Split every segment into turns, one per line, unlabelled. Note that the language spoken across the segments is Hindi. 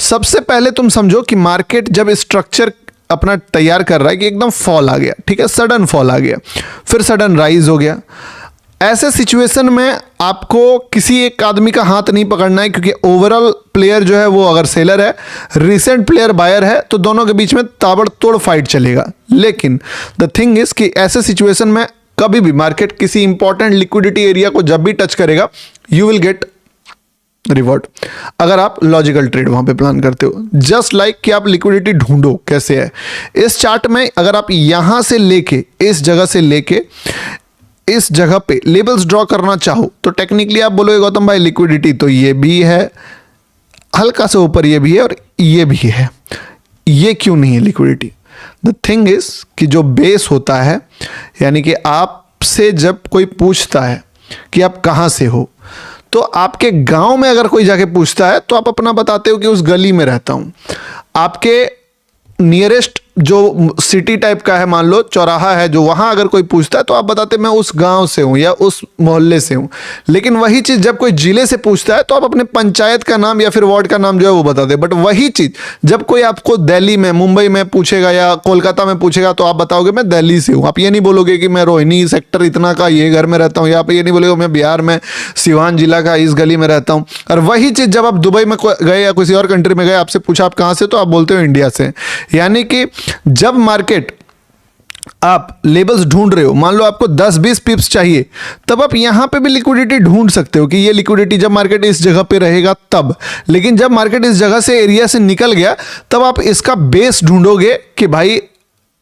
सबसे पहले तुम समझो कि मार्केट जब स्ट्रक्चर अपना तैयार कर रहा है कि एकदम फॉल आ गया, ठीक है, सडन फॉल आ गया, फिर सडन राइज हो गया, ऐसे सिचुएशन में आपको किसी एक आदमी का हाथ नहीं पकड़ना है, क्योंकि ओवरऑल प्लेयर जो है वो अगर सेलर है, रिसेंट प्लेयर बायर है, तो दोनों के बीच में ताबड़तोड़ फाइट चलेगा। लेकिन द थिंग इज कि ऐसे सिचुएशन में कभी भी मार्केट किसी इंपॉर्टेंट लिक्विडिटी एरिया को जब भी टच करेगा, यू विल गेट रिवॉर्ड, अगर आप लॉजिकल ट्रेड वहां पे प्लान करते हो। जस्ट लाइक कि आप लिक्विडिटी ढूंढो कैसे है। इस चार्ट में अगर आप यहां से लेके इस जगह से लेके इस जगह पे लेवल्स ड्रॉ करना चाहो, तो टेक्निकली आप बोलोगे गौतम भाई लिक्विडिटी तो ये भी है, हल्का सा ऊपर ये भी है और ये भी है, ये क्यों नहीं है लिक्विडिटी? द थिंग इज कि जो बेस होता है, यानी कि आपसे जब कोई पूछता है कि आप कहाँ से हो, तो आपके गांव में अगर कोई जाके पूछता है तो आप अपना बताते हो कि उस गली में रहता हूं। आपके नियरेस्ट जो सिटी टाइप का है, मान लो चौराहा है जो, वहां अगर कोई पूछता है तो आप बताते मैं उस गांव से हूं या उस मोहल्ले से हूं। लेकिन वही चीज जब कोई जिले से पूछता है तो आप अपने पंचायत का नाम या फिर वार्ड का नाम जो है वो बताते। बट वही चीज जब कोई आपको दिल्ली में, मुंबई में पूछेगा या कोलकाता में पूछेगा तो आप बताओगे मैं दिल्ली से हूं। आप ये नहीं बोलोगे कि मैं रोहिणी सेक्टर इतना का ये घर में रहता हूँ, या आप ये नहीं बोलोगे मैं बिहार में सिवान जिला का इस गली में रहता हूँ। और वही चीज जब आप दुबई में गए या किसी और कंट्री में गए, आपसे पूछा आप कहाँ से, तो आप बोलते हो इंडिया से। यानी कि जब मार्केट आप लेवल्स ढूंढ रहे हो, मान लो आपको 10-20 पिप्स चाहिए, तब आप यहां पे भी लिक्विडिटी ढूंढ सकते हो कि ये लिक्विडिटी जब मार्केट इस जगह पे रहेगा तब। लेकिन जब मार्केट इस जगह से, एरिया से निकल गया, तब आप इसका बेस ढूंढोगे कि भाई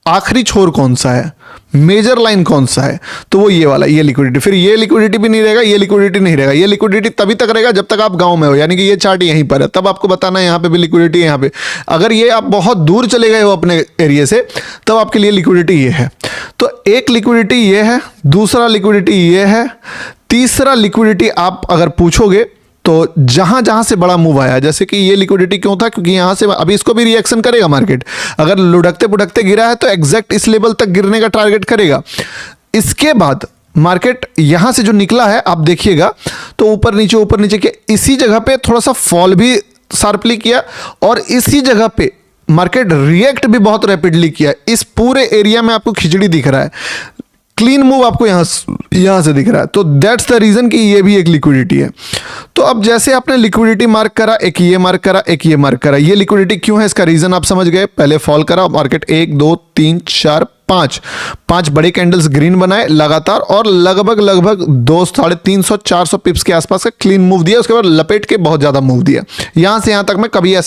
आखिरी छोर कौन सा है, मेजर लाइन कौन सा है, तो वो ये वाला, ये लिक्विडिटी। फिर ये लिक्विडिटी भी नहीं रहेगा, ये लिक्विडिटी नहीं रहेगा। ये लिक्विडिटी तभी तक रहेगा जब तक आप गांव में हो, यानी कि ये चार्ट यहीं पर है, तब आपको बताना है यहाँ पे भी लिक्विडिटी है, यहाँ पे। अगर ये आप बहुत दूर चले गए हो अपने एरिया से, तब आपके लिए लिक्विडिटी ये है। तो एक लिक्विडिटी ये है, दूसरा लिक्विडिटी ये है, तीसरा लिक्विडिटी आप अगर पूछोगे तो जहां जहां से बड़ा मूव आया, जैसे कि ये लिक्विडिटी क्यों था, क्योंकि यहां से अभी इसको भी रिएक्शन करेगा मार्केट। अगर लुढ़कते पुढ़कते गिरा है तो एग्जैक्ट इस लेवल तक गिरने का टारगेट करेगा। इसके बाद मार्केट यहां से जो निकला है, आप देखिएगा तो ऊपर नीचे किया, इसी जगह पे थोड़ा सा फॉल भी शार्पली किया, और इसी जगह पे मार्केट रिएक्ट भी बहुत रैपिडली किया। इस पूरे एरिया में आपको खिचड़ी दिख रहा है, क्लीन मूव आपको यहां से दिख रहा है। तो दैट्स द रीजन कि ये भी एक लिक्विडिटी है। तो अब जैसे आपने लिक्विडिटी मार्क करा, एक ये मार्क करा, एक ये मार्क करा, ये लिक्विडिटी क्यों है, इसका रीजन आप समझ गए। पहले फॉल करा मार्केट, 1 2 3 4 5 बड़े कैंडल्स ग्रीन बनाए लगातार, और लगभग 200-350-400 पिप्स के आसपास का क्लीन मूव दिया। उसके बाद लपेट के बहुत ज्यादा मूव दिया, यहां से यहां तक मैं कभी ऐसा